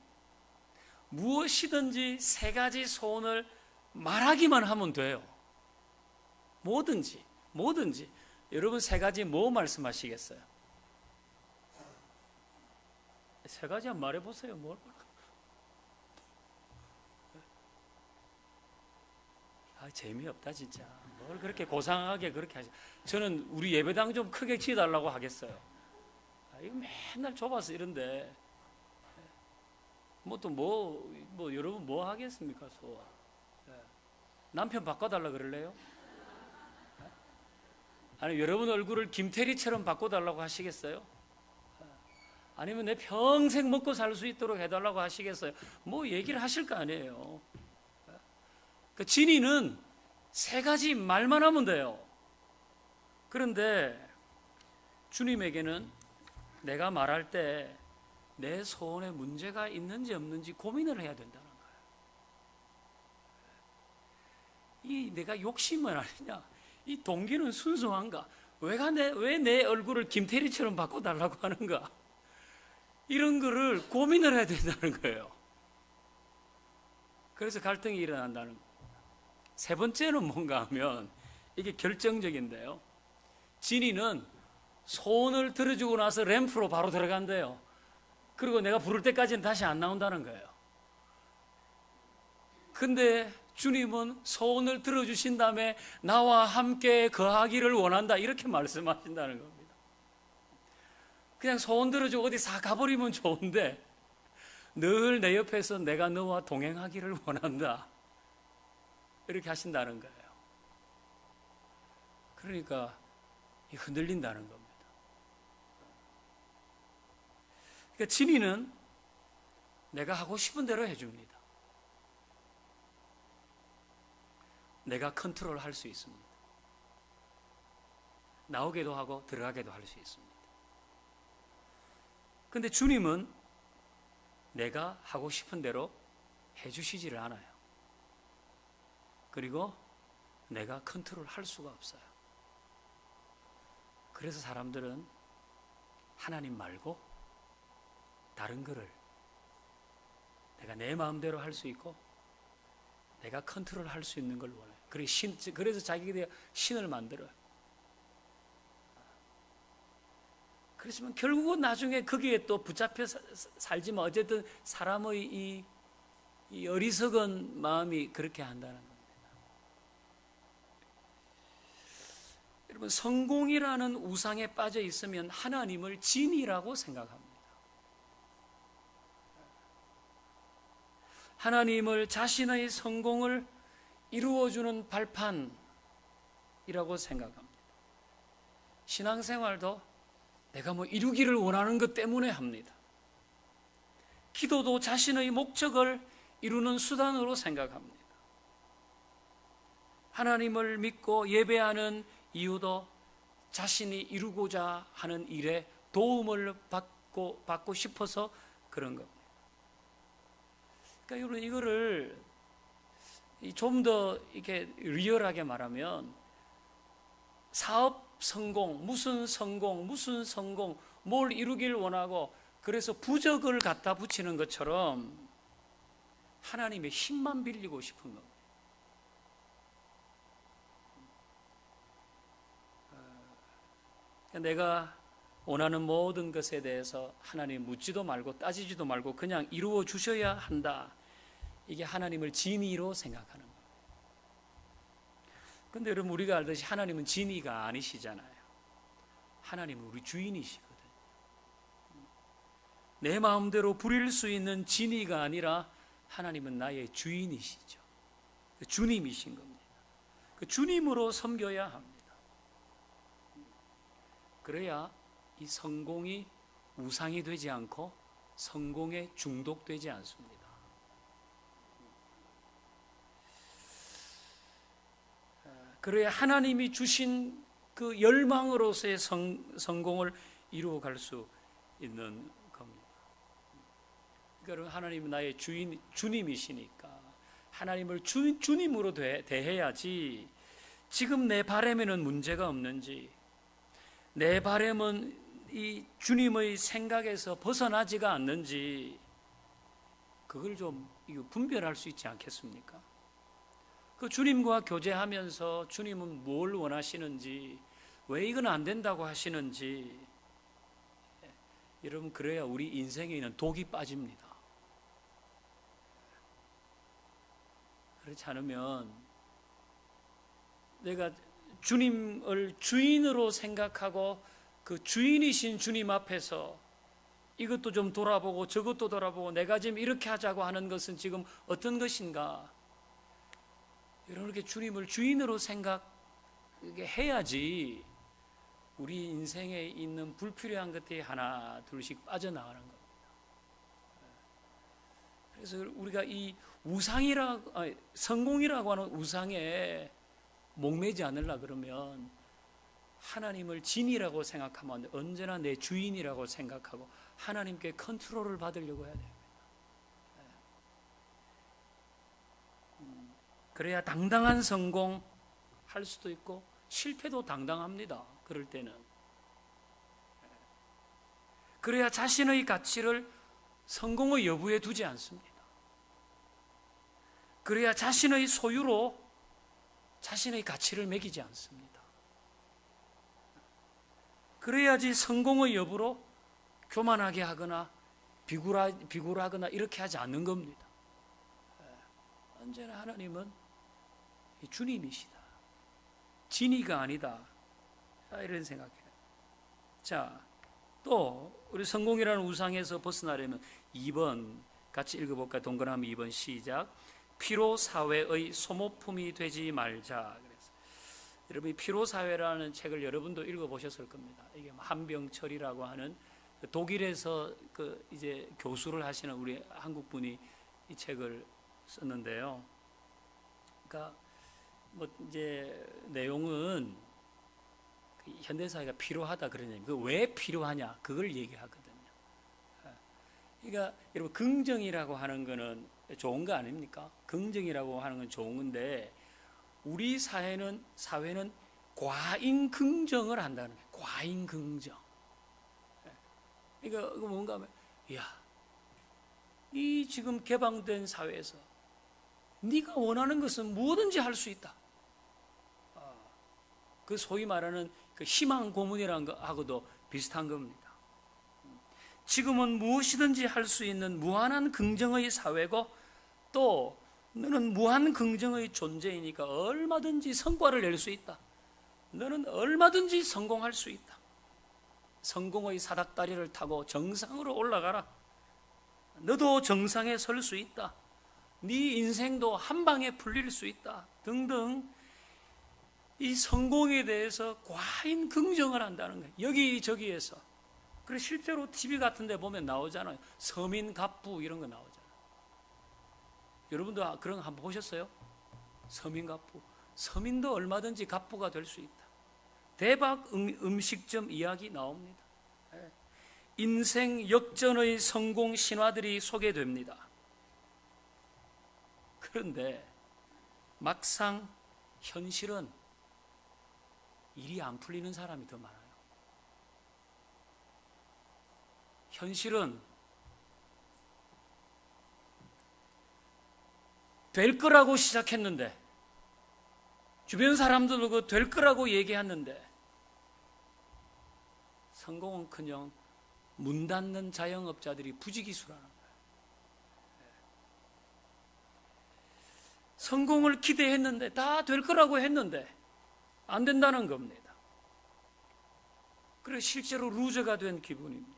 무엇이든지 3가지 소원을 말하기만 하면 돼요. 뭐든지. 여러분, 3가지 뭐 말씀하시겠어요? 3가지 한번 말해보세요. 뭘? 재미없다 진짜. 뭘 그렇게 고상하게 그렇게 하시. 저는 우리 예배당 좀 크게 지어달라고 하겠어요. 이거 맨날 좁아서 이런데 여러분 뭐 하겠습니까? 소원. 남편 바꿔달라 그럴래요? 아니 여러분 얼굴을 김태리처럼 바꿔달라고 하시겠어요? 아니면 내 평생 먹고 살 수 있도록 해달라고 하시겠어요? 뭐 얘기를 하실 거 아니에요. 그 진리는 세 가지 말만 하면 돼요. 그런데 주님에게는 내가 말할 때 내 소원에 문제가 있는지 없는지 고민을 해야 된다는 거예요. 이 내가 욕심은 아니냐? 이 동기는 순수한가? 왜 내 얼굴을 김태리처럼 바꿔달라고 하는가? 이런 거를 고민을 해야 된다는 거예요. 그래서 갈등이 일어난다는 거예요. 세 번째는 뭔가 하면 이게 결정적인데요. 진이는 소원을 들어주고 나서 램프로 바로 들어간대요. 그리고 내가 부를 때까지는 다시 안 나온다는 거예요. 근데 주님은 소원을 들어주신 다음에 나와 함께 거하기를 원한다 이렇게 말씀하신다는 겁니다. 그냥 소원 들어주고 어디 싹 가버리면 좋은데 늘 내 옆에서 내가 너와 동행하기를 원한다 이렇게 하신다는 거예요. 그러니까 흔들린다는 겁니다. 그러니까 진이는 내가 하고 싶은 대로 해줍니다. 내가 컨트롤할 수 있습니다. 나오게도 하고 들어가게도 할 수 있습니다. 그런데 주님은 내가 하고 싶은 대로 해주시지를 않아요. 그리고 내가 컨트롤할 수가 없어요. 그래서 사람들은 하나님 말고 다른 거를 내가 내 마음대로 할 수 있고 내가 컨트롤할 수 있는 걸 원해요. 그래서 자기들이 신을 만들어요. 그렇지만 결국은 나중에 거기에 또 붙잡혀 살지만 어쨌든 사람의 이 어리석은 마음이 그렇게 한다는 겁니다. 여러분, 성공이라는 우상에 빠져 있으면 하나님을 진이라고 생각합니다. 하나님을 자신의 성공을 이루어주는 발판이라고 생각합니다. 신앙생활도 내가 뭐 이루기를 원하는 것 때문에 합니다. 기도도 자신의 목적을 이루는 수단으로 생각합니다. 하나님을 믿고 예배하는 이유도 자신이 이루고자 하는 일에 도움을 받고 싶어서 그런 겁니다. 그러니까 여러분 이거를 좀 더 이렇게 리얼하게 말하면 사업 성공, 무슨 성공, 뭘 이루길 원하고 그래서 부적을 갖다 붙이는 것처럼 하나님의 힘만 빌리고 싶은 겁니다. 내가 원하는 모든 것에 대해서 하나님 묻지도 말고 따지지도 말고 그냥 이루어 주셔야 한다. 이게 하나님을 진의로 생각하는 거예요. 그런데 여러분 우리가 알듯이 하나님은 진의가 아니시잖아요. 하나님은 우리 주인이시거든요. 내 마음대로 부릴 수 있는 진의가 아니라 하나님은 나의 주인이시죠. 주님이신 겁니다. 그 주님으로 섬겨야 합니다. 그래야 이 성공이 우상이 되지 않고 성공에 중독되지 않습니다. 그래야 하나님이 주신 그 열망으로서의 성공을 이루어갈 수 있는 겁니다. 그러니까 하나님은 나의 주님이시니까 하나님을 주님으로 대해야지 지금 내 바람에는 문제가 없는지 내 바람은 이 주님의 생각에서 벗어나지가 않는지 그걸 좀 분별할 수 있지 않겠습니까? 그 주님과 교제하면서 주님은 뭘 원하시는지 왜 이건 안 된다고 하시는지 여러분 그래야 우리 인생에 있는 독이 빠집니다. 그렇지 않으면 내가 주님을 주인으로 생각하고 그 주인이신 주님 앞에서 이것도 좀 돌아보고 저것도 돌아보고 내가 지금 이렇게 하자고 하는 것은 지금 어떤 것인가? 이렇게 주님을 주인으로 생각해야지 우리 인생에 있는 불필요한 것들이 하나 둘씩 빠져나가는 겁니다. 그래서 우리가 이 성공이라고 하는 우상에 목매지 않으려 그러면 하나님을 진이라고 생각하면 언제나 내 주인이라고 생각하고 하나님께 컨트롤을 받으려고 해야 됩니다. 그래야 당당한 성공할 수도 있고 실패도 당당합니다. 그럴 때는. 그래야 자신의 가치를 성공의 여부에 두지 않습니다. 그래야 자신의 소유로 자신의 가치를 매기지 않습니다. 그래야지 성공의 여부로 교만하게 하거나 비굴하거나 이렇게 하지 않는 겁니다. 언제나 하나님은 주님이시다. 진이가 아니다. 이런 생각해요. 자, 또 우리 성공이라는 우상에서 벗어나려면 2번 같이 읽어볼까요? 동그라미 2번 시작. 피로사회의 소모품이 되지 말자. 그래서 여러분이 피로사회라는 책을 여러분도 읽어보셨을 겁니다. 이게 한병철이라고 하는 독일에서 이제 교수를 하시는 우리 한국 분이 이 책을 썼는데요. 그러니까 뭐 이제 내용은 현대 사회가 필요하다 그러냐, 그 왜 필요하냐 그걸 얘기하거든요. 그러니까 여러분 긍정이라고 하는 거는 좋은 거 아닙니까? 긍정이라고 하는 건 좋은 건데 우리 사회는 과잉 긍정을 한다는 거예요. 과잉 긍정. 그러니까 뭔가 하면, 이 지금 개방된 사회에서 네가 원하는 것은 뭐든지 할 수 있다. 그 소위 말하는 그 희망 고문이라는 거하고도 비슷한 겁니다. 지금은 무엇이든지 할 수 있는 무한한 긍정의 사회고 또 너는 무한 긍정의 존재이니까 얼마든지 성과를 낼 수 있다. 너는 얼마든지 성공할 수 있다. 성공의 사닥다리를 타고 정상으로 올라가라. 너도 정상에 설 수 있다. 네 인생도 한 방에 풀릴 수 있다. 등등 이 성공에 대해서 과잉 긍정을 한다는 거예요. 여기저기에서. 그래서 실제로 TV 같은 데 보면 나오잖아요. 서민갑부 이런 거 나오잖아요. 여러분도 그런 거 한번 보셨어요? 서민갑부. 서민도 얼마든지 갑부가 될 수 있다. 대박 음식점 이야기 나옵니다. 인생 역전의 성공 신화들이 소개됩니다. 그런데 막상 현실은 일이 안 풀리는 사람이 더 많아요. 현실은 될 거라고 시작했는데 주변 사람들도 그 될 거라고 얘기했는데 성공은커녕 문 닫는 자영업자들이 부지기수라는 거예요. 성공을 기대했는데 다 될 거라고 했는데 안 된다는 겁니다. 그래서 실제로 루저가 된 기분입니다.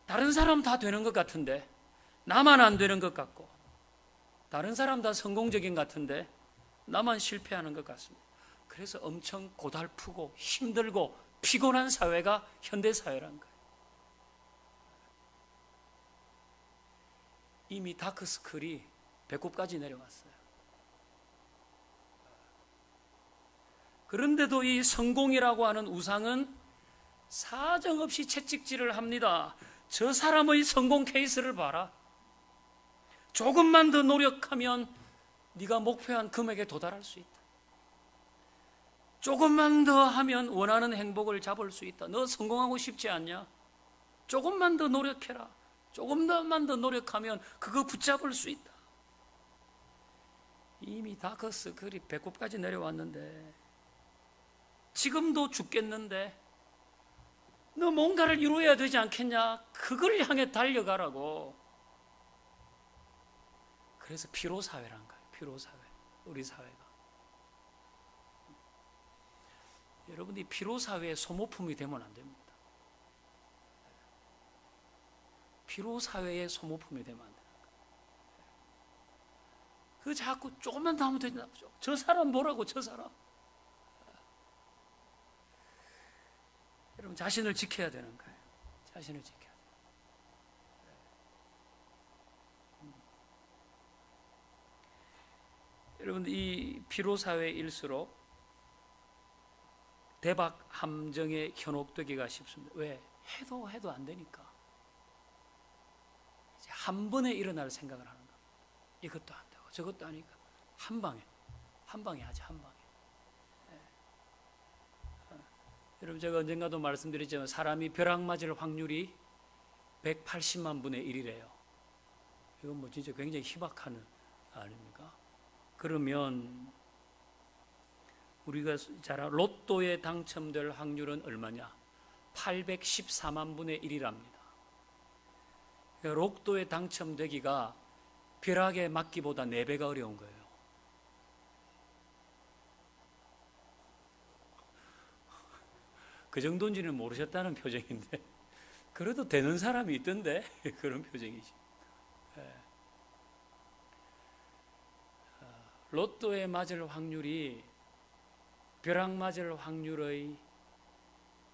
다른 사람 다 되는 것 같은데 나만 안 되는 것 같고 다른 사람 다 성공적인 것 같은데 나만 실패하는 것 같습니다. 그래서 엄청 고달프고 힘들고 피곤한 사회가 현대사회란 거예요. 이미 다크스클이 배꼽까지 내려왔어요. 그런데도 이 성공이라고 하는 우상은 사정없이 채찍질을 합니다. 저 사람의 성공 케이스를 봐라. 조금만 더 노력하면 네가 목표한 금액에 도달할 수 있다. 조금만 더 하면 원하는 행복을 잡을 수 있다. 너 성공하고 싶지 않냐? 조금만 더 노력해라. 조금만 더 노력하면 그거 붙잡을 수 있다. 이미 다크서클이 배꼽까지 내려왔는데 지금도 죽겠는데 너 뭔가를 이루어야 되지 않겠냐? 그걸 향해 달려가라고. 그래서 피로사회란 거예요. 피로사회. 우리 사회가. 여러분이 피로사회의 소모품이 되면 안 됩니다. 피로사회의 소모품이 되면 안 됩니다. 그 자꾸 조금만 더 하면 되나? 저 사람 뭐라고 저 사람? 여러분 자신을 지켜야 되는 거예요. 자신을 지켜야 돼요. 여러분 이 피로 사회일수록 대박 함정에 현혹되기가 쉽습니다. 왜? 해도 안 되니까. 이제 한 번에 일어날 생각을 하는 거예요. 이것도 안 되고 저것도 아니까 한 방에 하지 한 방에. 여러분 제가 언젠가도 말씀드렸지만 사람이 벼락 맞을 확률이 180만 분의 1이래요. 이건 뭐 진짜 굉장히 희박한 아닙니까? 그러면 우리가 잘 로또에 당첨될 확률은 얼마냐? 814만 분의 1이랍니다. 그러니까 로또에 당첨되기가 벼락에 맞기보다 4배가 어려운 거예요. 그 정도인지는 모르셨다는 표정인데 그래도 되는 사람이 있던데 그런 표정이지. 로또에 맞을 확률이 벼락 맞을 확률의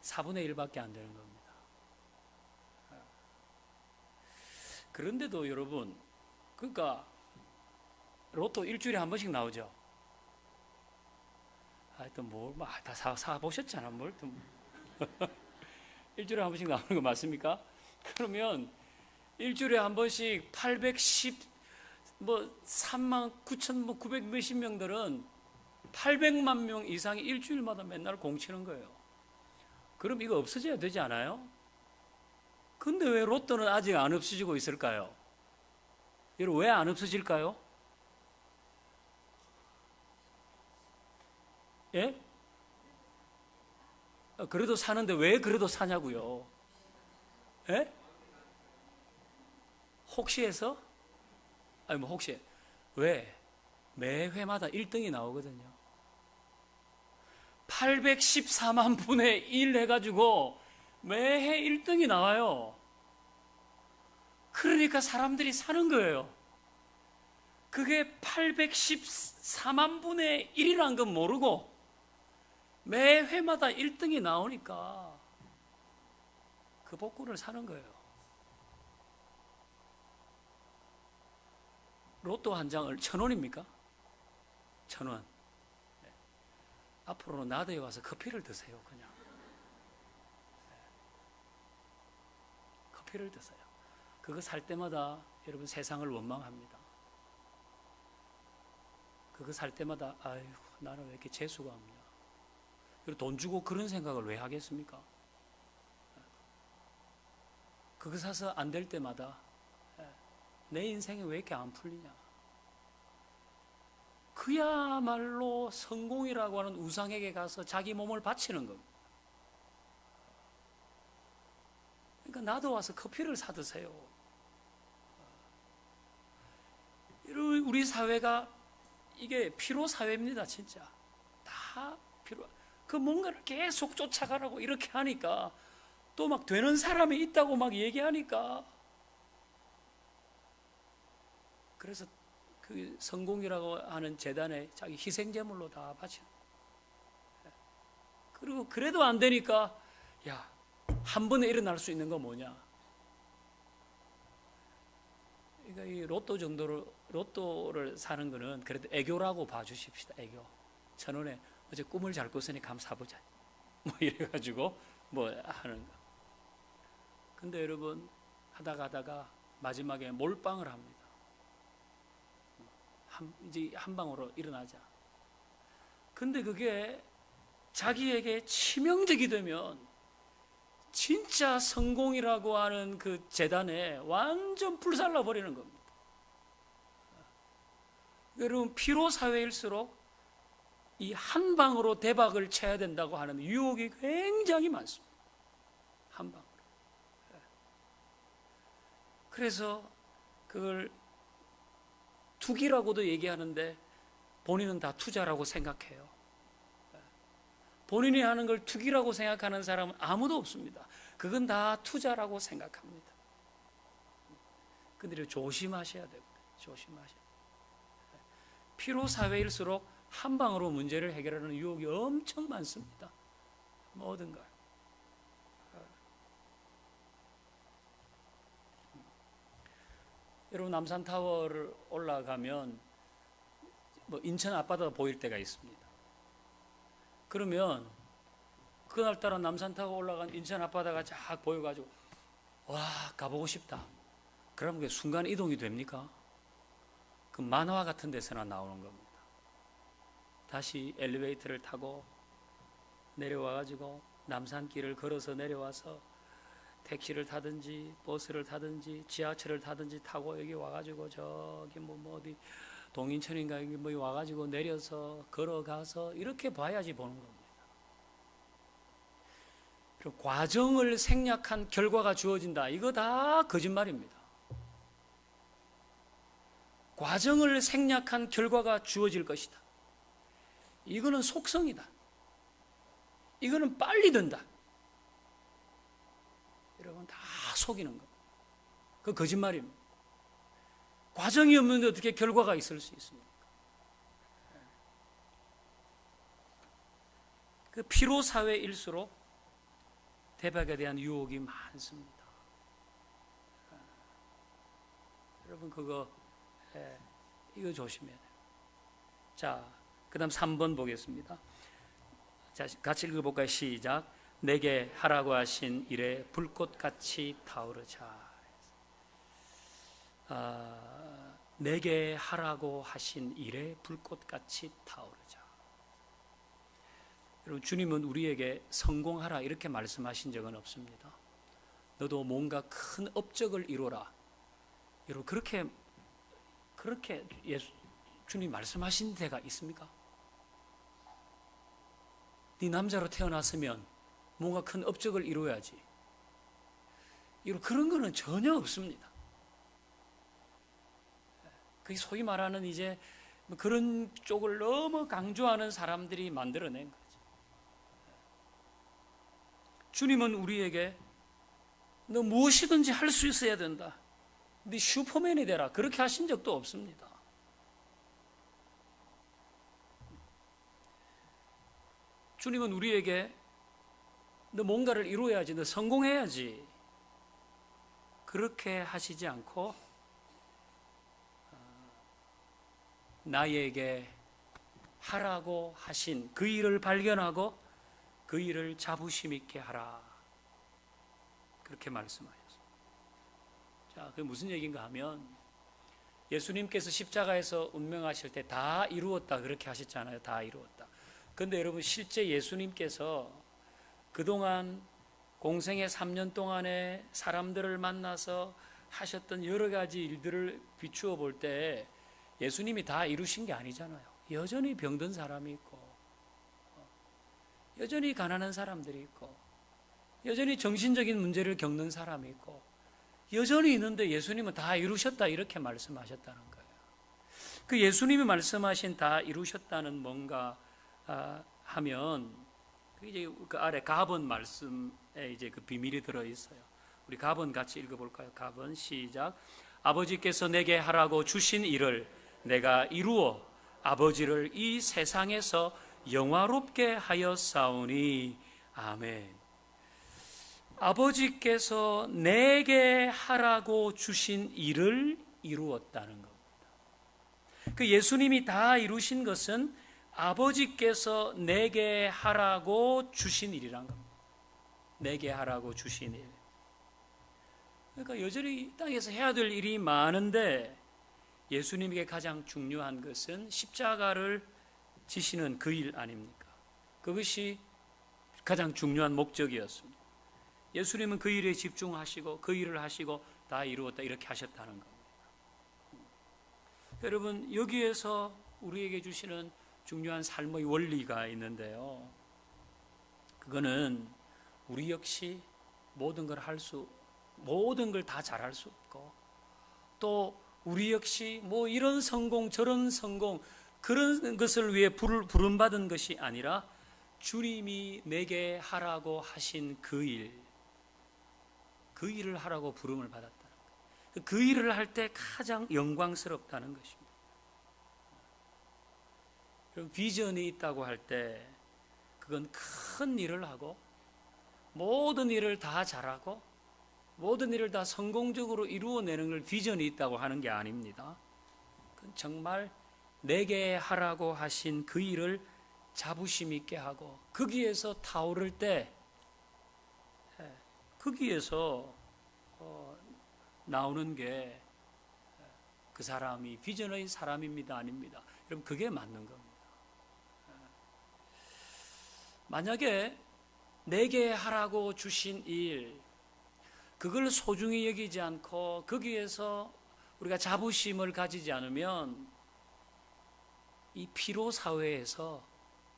4분의 1밖에 안 되는 겁니다. 그런데도 여러분, 그러니까 로또 일주일에 한 번씩 나오죠. 하여튼 다 사보셨잖아. 뭘 또 일주일에 한 번씩 나오는 거 맞습니까? 그러면 일주일에 한 번씩 3만 9천 900 몇십 명들은 800만 명 이상이 일주일마다 맨날 공치는 거예요. 그럼 이거 없어져야 되지 않아요? 근데 왜 로또는 아직 안 없어지고 있을까요? 여러분 왜 안 없어질까요? 예? 그래도 사는데 왜 그래도 사냐고요? 예? 혹시 해서? 아니 뭐 혹시 왜? 매 회마다 1등이 나오거든요. 814만 분의 1 해가지고 매해 1등이 나와요. 그러니까 사람들이 사는 거예요. 그게 814만 분의 1이라는 건 모르고 매 회마다 1등이 나오니까 그 복권을 사는 거예요. 로또 한 장을 1,000원입니까? 1,000원. 네. 앞으로는 나더에 와서 커피를 드세요. 그냥 커피를 드세요. 그거 살 때마다 여러분 세상을 원망합니다. 그거 살 때마다 아이고 나는 왜 이렇게 재수가 없냐. 그리고 돈 주고 그런 생각을 왜 하겠습니까? 그거 사서 안 될 때마다 내 인생이 왜 이렇게 안 풀리냐. 그야말로 성공이라고 하는 우상에게 가서 자기 몸을 바치는 겁니다. 그러니까 나도 와서 커피를 사 드세요. 우리 사회가 이게 피로 사회입니다. 진짜 다 피로. 그 뭔가를 계속 쫓아가라고 이렇게 하니까 또 막 되는 사람이 있다고 막 얘기하니까 그래서 그 성공이라고 하는 재단에 자기 희생제물로 다 바치는. 그리고 그래도 안 되니까 야, 한 번에 일어날 수 있는 거 뭐냐. 그러니까 이 로또를 사는 거는 그래도 애교라고 봐주십시다. 애교. 1,000원에 어제 꿈을 잘 꿨으니 감 사보자. 뭐 이래가지고 뭐 하는 거. 근데 여러분 하다가 마지막에 몰빵을 합니다. 이제 한 방으로 일어나자. 근데 그게 자기에게 치명적이 되면 진짜 성공이라고 하는 그 재단에 완전 불살라 버리는 겁니다. 여러분 피로 사회일수록 이 한 방으로 대박을 쳐야 된다고 하는 유혹이 굉장히 많습니다. 한 방으로. 그래서 그걸 투기라고도 얘기하는데 본인은 다 투자라고 생각해요. 본인이 하는 걸 투기라고 생각하는 사람은 아무도 없습니다. 그건 다 투자라고 생각합니다. 근데 조심하셔야 되거든요. 조심하셔야 돼요. 피로 사회일수록 한 방으로 문제를 해결하는 유혹이 엄청 많습니다. 모든 걸. 여러분 남산타워를 올라가면 뭐 인천 앞바다가 보일 때가 있습니다. 그러면 그날따라 남산타워 올라간 인천 앞바다가 쫙 보여가지고 와 가보고 싶다. 그러면 그게 순간 이동이 됩니까? 그 만화 같은 데서나 나오는 겁니다. 다시 엘리베이터를 타고 내려와가지고 남산길을 걸어서 내려와서 택시를 타든지 버스를 타든지 지하철을 타든지 타고 여기 와가지고 저기 뭐 어디 동인천인가 여기 뭐 와가지고 내려서 걸어가서 이렇게 봐야지 보는 겁니다. 그리고 과정을 생략한 결과가 주어진다. 이거 다 거짓말입니다. 과정을 생략한 결과가 주어질 것이다. 이거는 속성이다. 이거는 빨리 된다. 여러분 다 속이는 겁니다. 그 거짓말입니다. 과정이 없는데 어떻게 결과가 있을 수 있습니까? 그 피로사회일수록 대박에 대한 유혹이 많습니다. 여러분 이거 조심해야 돼요. 자, 그 다음 3번 보겠습니다. 자, 같이 읽어볼까요? 시작. 내게 하라고 하신 일에 불꽃같이 타오르자. 내게 하라고 하신 일에 불꽃같이 타오르자. 여러분 주님은 우리에게 성공하라 이렇게 말씀하신 적은 없습니다. 너도 뭔가 큰 업적을 이루라. 여러분 그렇게 주님 말씀하신 데가 있습니까? 네 남자로 태어났으면 뭔가 큰 업적을 이루어야지. 여러분 그런 거는 전혀 없습니다. 그게 소위 말하는 이제 그런 쪽을 너무 강조하는 사람들이 만들어낸 거죠. 주님은 우리에게 너 무엇이든지 할 수 있어야 된다. 네 슈퍼맨이 되라. 그렇게 하신 적도 없습니다. 주님은 우리에게 너 뭔가를 이루어야지, 너 성공해야지. 그렇게 하시지 않고 나에게 하라고 하신 그 일을 발견하고 그 일을 자부심 있게 하라. 그렇게 말씀하셨습니다. 자, 그게 무슨 얘기인가 하면 예수님께서 십자가에서 운명하실 때 다 이루었다 그렇게 하셨잖아요. 다 이루었다. 그런데 여러분 실제 예수님께서 그동안 공생의 3년 동안에 사람들을 만나서 하셨던 여러 가지 일들을 비추어 볼 때 예수님이 다 이루신 게 아니잖아요. 여전히 병든 사람이 있고 여전히 가난한 사람들이 있고 여전히 정신적인 문제를 겪는 사람이 있고 여전히 있는데 예수님은 다 이루셨다 이렇게 말씀하셨다는 거예요. 그 예수님이 말씀하신 다 이루셨다는 뭔가 하면 이제 그 아래 가번 말씀에 이제 그 비밀이 들어 있어요. 우리 가번 같이 읽어볼까요? 가번 시작. 아버지께서 내게 하라고 주신 일을 내가 이루어 아버지를 이 세상에서 영화롭게 하였사오니 아멘. 아버지께서 내게 하라고 주신 일을 이루었다는 겁니다. 그 예수님이 다 이루신 것은 아버지께서 내게 하라고 주신 일이란 겁니다. 내게 하라고 주신 일. 그러니까 여전히 이 땅에서 해야 될 일이 많은데 예수님에게 가장 중요한 것은 십자가를 지시는 그 일 아닙니까? 그것이 가장 중요한 목적이었습니다. 예수님은 그 일에 집중하시고 그 일을 하시고 다 이루었다 이렇게 하셨다는 겁니다. 여러분 여기에서 우리에게 주시는 중요한 삶의 원리가 있는데요. 그거는 우리 역시 모든 걸 다 잘할 수 없고 또 우리 역시 뭐 이런 성공 저런 성공 그런 것을 위해 부름받은 것이 아니라 주님이 내게 하라고 하신 그 일을 하라고 부름을 받았다는 거예요. 그 일을 할 때 가장 영광스럽다는 것입니다. 비전이 있다고 할 때 그건 큰 일을 하고 모든 일을 다 잘하고 모든 일을 다 성공적으로 이루어내는 걸 비전이 있다고 하는 게 아닙니다. 그건 정말 내게 하라고 하신 그 일을 자부심 있게 하고 거기에서 타오를 때 거기에서 나오는 게 그 사람이 비전의 사람입니다, 아닙니다. 여러분, 그게 맞는 겁니다. 만약에 내게 하라고 주신 일, 그걸 소중히 여기지 않고 거기에서 우리가 자부심을 가지지 않으면 이 피로 사회에서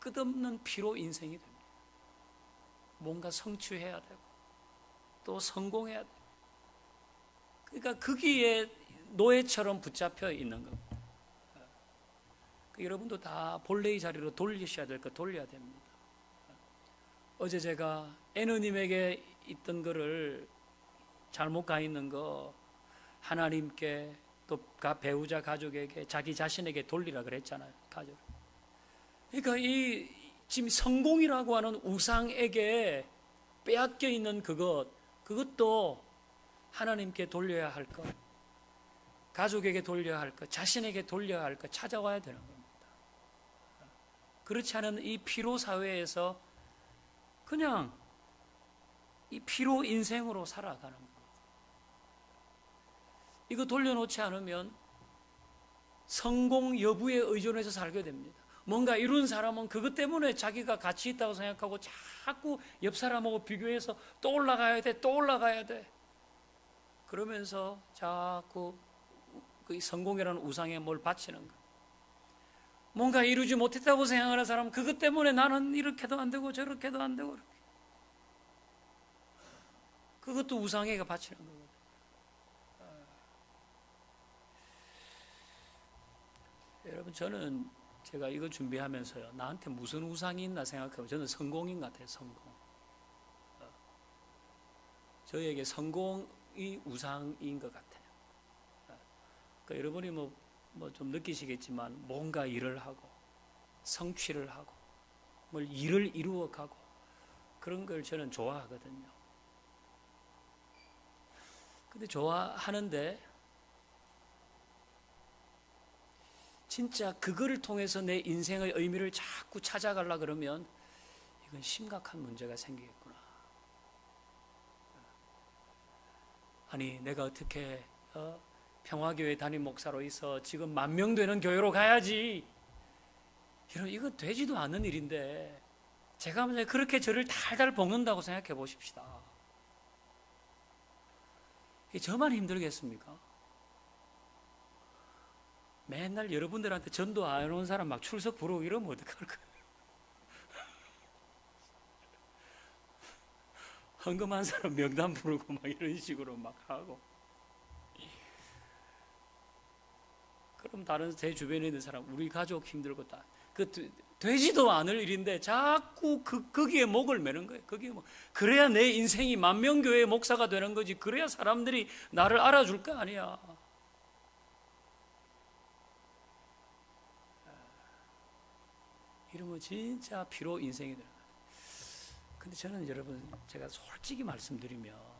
끝없는 피로 인생이 됩니다. 뭔가 성취해야 되고 또 성공해야 되고, 그러니까 거기에 노예처럼 붙잡혀 있는 겁니다. 여러분도 다 본래의 자리로 돌리셔야 될 거 돌려야 됩니다. 어제 제가 애너님에게 있던 거를 잘못 가 있는 거 하나님께 또 배우자 가족에게 자기 자신에게 돌리라 그랬잖아요. 가족. 그러니까 이 지금 성공이라고 하는 우상에게 빼앗겨 있는 그것도 하나님께 돌려야 할 것, 가족에게 돌려야 할 것, 자신에게 돌려야 할 것 찾아와야 되는 겁니다. 그렇지 않은 이 피로 사회에서 그냥 이 피로 인생으로 살아가는 겁니다. 이거 돌려놓지 않으면 성공 여부에 의존해서 살게 됩니다. 뭔가 이룬 사람은 그것 때문에 자기가 가치 있다고 생각하고 자꾸 옆 사람하고 비교해서 또 올라가야 돼, 또 올라가야 돼. 그러면서 자꾸 그 성공이라는 우상에 뭘 바치는 거. 뭔가 이루지 못했다고 생각하는 사람, 그것 때문에 나는 이렇게도 안 되고 저렇게도 안 되고 그렇게. 그것도 우상에게 바치는 거거든요. 여러분, 저는 제가 이거 준비하면서요, 나한테 무슨 우상이 있나 생각하면 저는 성공인 것 같아요. 성공. 저에게 성공이 우상인 것 같아요. 그러니까 여러분이 뭐 좀 느끼시겠지만 뭔가 일을 하고 성취를 하고 뭘 일을 이루어가고 그런 걸 저는 좋아하거든요. 근데 좋아하는데 진짜 그거를 통해서 내 인생의 의미를 자꾸 찾아가려 그러면 이건 심각한 문제가 생기겠구나. 아니, 내가 어떻게 평화교회 담임 목사로 있어 지금 10,000명 되는 교회로 가야지. 이거 되지도 않는 일인데 제가 만약에 그렇게 저를 달달 볶는다고 생각해 보십시다. 저만 힘들겠습니까? 맨날 여러분들한테 전도 안 온 사람 막 출석 부르고 이러면 어떡할 거예요? 헌금한 사람 명단 부르고 막 이런 식으로 막 하고. 그럼 다른 제 주변에 있는 사람, 우리 가족 힘들고 다 되지도 않을 일인데 자꾸 거기에 목을 매는 거예요. 거기에 그래야 내 인생이 10,000명 교회의 목사가 되는 거지. 그래야 사람들이 나를 알아줄 거 아니야. 이러면 진짜 피로 인생이 되는 거예요. 근데 저는 여러분, 제가 솔직히 말씀드리면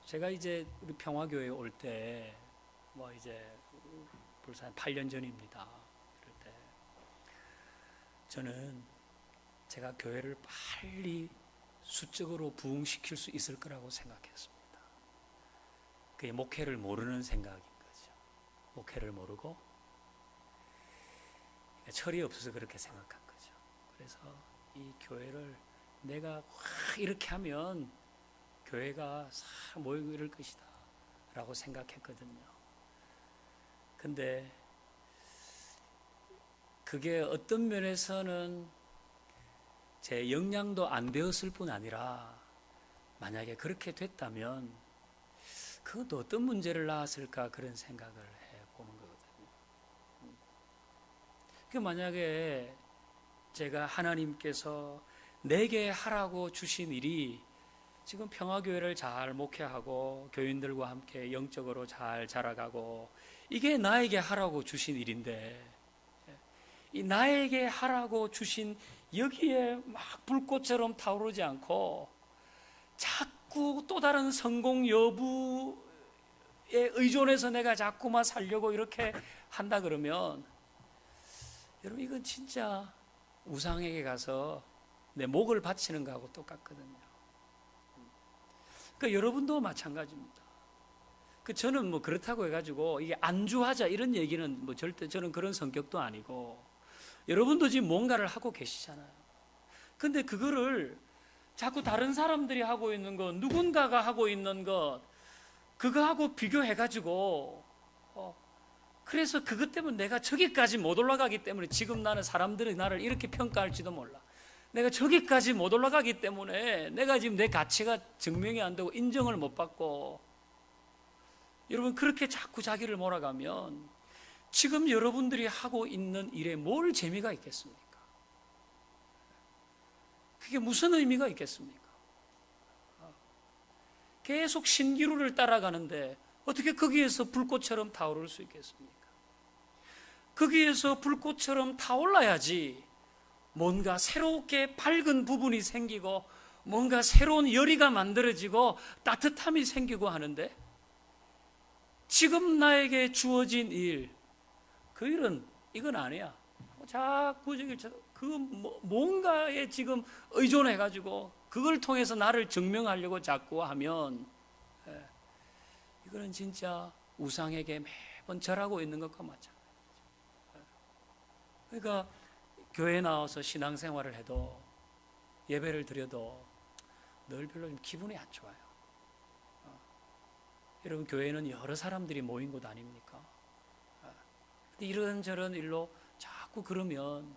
제가 이제 우리 평화교회에 올 때 이제 벌써 한 8년 전입니다. 그럴 때 저는 제가 교회를 빨리 수적으로 부흥시킬 수 있을 거라고 생각했습니다. 그게 목회를 모르는 생각인 거죠. 목회를 모르고 철이 없어서 그렇게 생각한 거죠. 그래서 이 교회를 내가 이렇게 하면 교회가 싹 모이고 이럴 것이다 라고 생각했거든요. 근데 그게 어떤 면에서는 제 역량도 안 되었을 뿐 아니라 만약에 그렇게 됐다면 그것도 어떤 문제를 낳았을까 그런 생각을 해보는 거거든요. 만약에 제가 하나님께서 내게 하라고 주신 일이 지금 평화교회를 잘 목회하고 교인들과 함께 영적으로 잘 자라가고 이게 나에게 하라고 주신 일인데 이 나에게 하라고 주신 여기에 막 불꽃처럼 타오르지 않고 자꾸 또 다른 성공 여부에 의존해서 내가 자꾸만 살려고 이렇게 한다 그러면 여러분 이건 진짜 우상에게 가서 내 목을 바치는 거하고 똑같거든요. 그러니까 여러분도 마찬가지입니다. 저는 뭐 그렇다고 해가지고 이게 안주하자 이런 얘기는 뭐 절대 저는 그런 성격도 아니고 여러분도 지금 뭔가를 하고 계시잖아요. 근데 그거를 자꾸 다른 사람들이 하고 있는 것, 누군가가 하고 있는 것, 그거하고 비교해가지고 그래서 그것 때문에 내가 저기까지 못 올라가기 때문에 지금 나는 사람들이 나를 이렇게 평가할지도 몰라. 내가 저기까지 못 올라가기 때문에 내가 지금 내 가치가 증명이 안 되고 인정을 못 받고 여러분 그렇게 자꾸 자기를 몰아가면 지금 여러분들이 하고 있는 일에 뭘 재미가 있겠습니까? 그게 무슨 의미가 있겠습니까? 계속 신기루를 따라가는데 어떻게 거기에서 불꽃처럼 타오를 수 있겠습니까? 거기에서 불꽃처럼 타올라야지 뭔가 새롭게 밝은 부분이 생기고 뭔가 새로운 열의가 만들어지고 따뜻함이 생기고 하는데 지금 나에게 주어진 일, 그 일은 이건 아니야. 자꾸 뭔가에 지금 의존해가지고 그걸 통해서 나를 증명하려고 자꾸 하면 이거는 진짜 우상에게 매번 절하고 있는 것과 마찬가지죠. 그러니까 교회에 나와서 신앙생활을 해도 예배를 드려도 늘 별로 좀 기분이 안 좋아요. 여러분 교회는 여러 사람들이 모인 곳 아닙니까? 근데 이런저런 일로 자꾸 그러면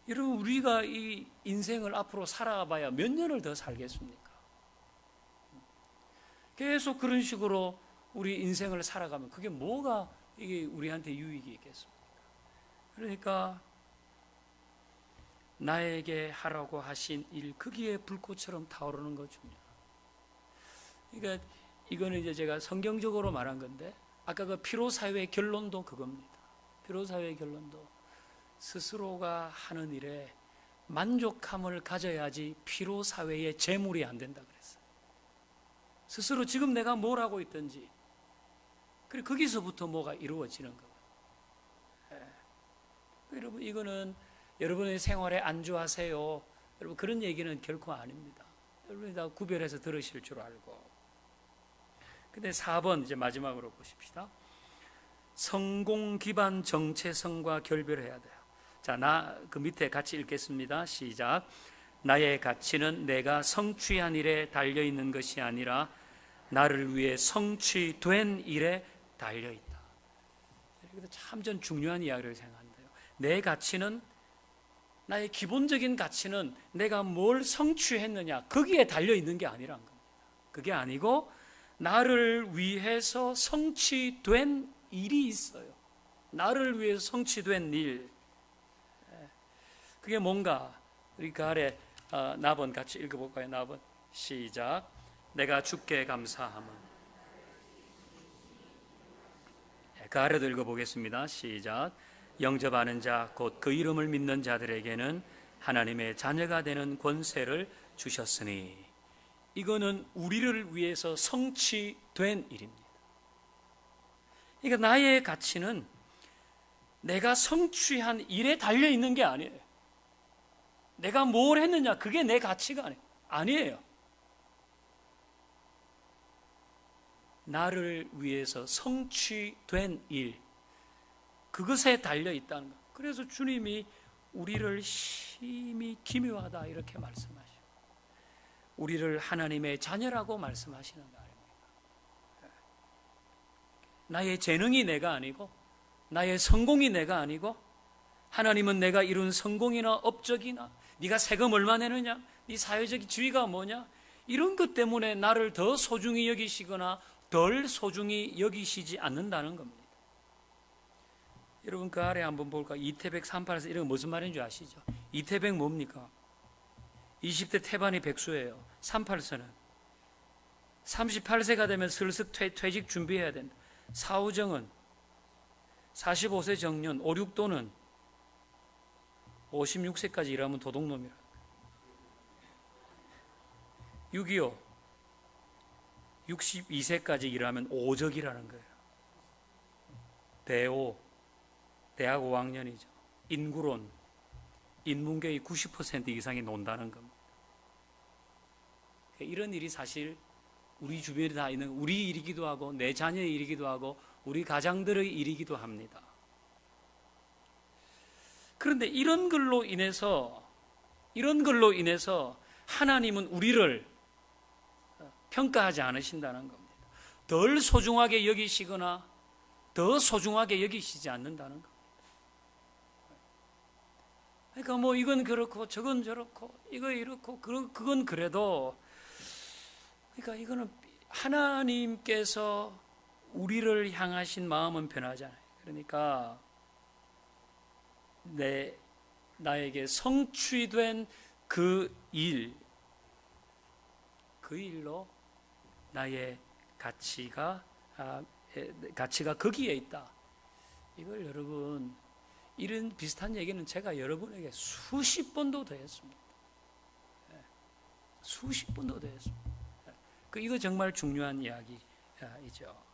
여러분 우리가 이 인생을 앞으로 살아봐야 몇 년을 더 살겠습니까? 계속 그런 식으로 우리 인생을 살아가면 그게 뭐가 이게 우리한테 유익이 있겠습니까? 그러니까 나에게 하라고 하신 일 거기에 불꽃처럼 타오르는 거 중요해요. 그러니까 이거는 이제 제가 성경적으로 말한 건데 아까 그 피로사회의 결론도 그겁니다. 피로사회의 결론도 스스로가 하는 일에 만족함을 가져야지 피로사회의 재물이 안 된다 그랬어요. 스스로 지금 내가 뭘 하고 있든지 그리고 거기서부터 뭐가 이루어지는 거예요. 여러분 이거는 여러분의 생활에 안주하세요. 여러분 그런 얘기는 결코 아닙니다. 여러분이 다 구별해서 들으실 줄 알고. 근데 4번 이제 마지막으로 보십시다. 성공 기반 정체성과 결별해야 돼요. 자, 그 밑에 같이 읽겠습니다. 시작. 나의 가치는 내가 성취한 일에 달려 있는 것이 아니라 나를 위해 성취된 일에 달려 있다. 참 전 중요한 이야기를 생각한대요. 내 가치는 나의 기본적인 가치는 내가 뭘 성취했느냐 거기에 달려 있는 게 아니란 겁니다. 그게 아니고 나를 위해서 성취된 일이 있어요. 나를 위해서 성취된 일. 그게 뭔가 우리 그 아래 나번 같이 읽어볼까요? 나번 시작. 내가 주께 감사함은 그 아래도 읽어보겠습니다. 시작. 영접하는 자 곧 그 이름을 믿는 자들에게는 하나님의 자녀가 되는 권세를 주셨으니 이거는 우리를 위해서 성취된 일입니다. 그러니까 나의 가치는 내가 성취한 일에 달려 있는 게 아니에요. 내가 뭘 했느냐 그게 내 가치가 아니에요. 나를 위해서 성취된 일 그것에 달려 있다는 것. 그래서 주님이 우리를 심히 기묘하다 이렇게 말씀하시고 우리를 하나님의 자녀라고 말씀하시는 거 아닙니까? 나의 재능이 내가 아니고 나의 성공이 내가 아니고 하나님은 내가 이룬 성공이나 업적이나 네가 세금 얼마 내느냐 네 사회적 지위가 뭐냐 이런 것 때문에 나를 더 소중히 여기시거나 덜 소중히 여기시지 않는다는 겁니다. 여러분 그 아래 한번 볼까? 이태백 38에서 이런 거 무슨 말인지 아시죠? 이태백 뭡니까? 20대 태반이 백수예요. 38세는 38세가 되면 슬슬 퇴직 준비해야 된다. 사후정은 45세 정년 5, 6도는 56세까지 일하면 도둑놈이라. 6.25 62세까지 일하면 오적이라는 거예요. 대오 대학 5학년이죠. 인구론 인문계의 90% 이상이 논다는 겁니다. 이런 일이 사실 우리 주변에 다 있는 우리 일이기도 하고 내 자녀의 일이기도 하고 우리 가장들의 일이기도 합니다. 그런데 이런 걸로 인해서 하나님은 우리를 평가하지 않으신다는 겁니다. 덜 소중하게 여기시거나 더 소중하게 여기시지 않는다는 겁니다. 그러니까 뭐 이건 그렇고 저건 저렇고 이거 이렇고 그건 그래도 그러니까 이거는 하나님께서 우리를 향하신 마음은 변하잖아요. 그러니까 나에게 성취된 그 일로 나의 가치가 거기에 있다. 이걸 여러분 이런 비슷한 얘기는 제가 여러분에게 수십 번도 더 했습니다. 수십 번도 더 했습니다. 이거 정말 중요한 이야기이죠.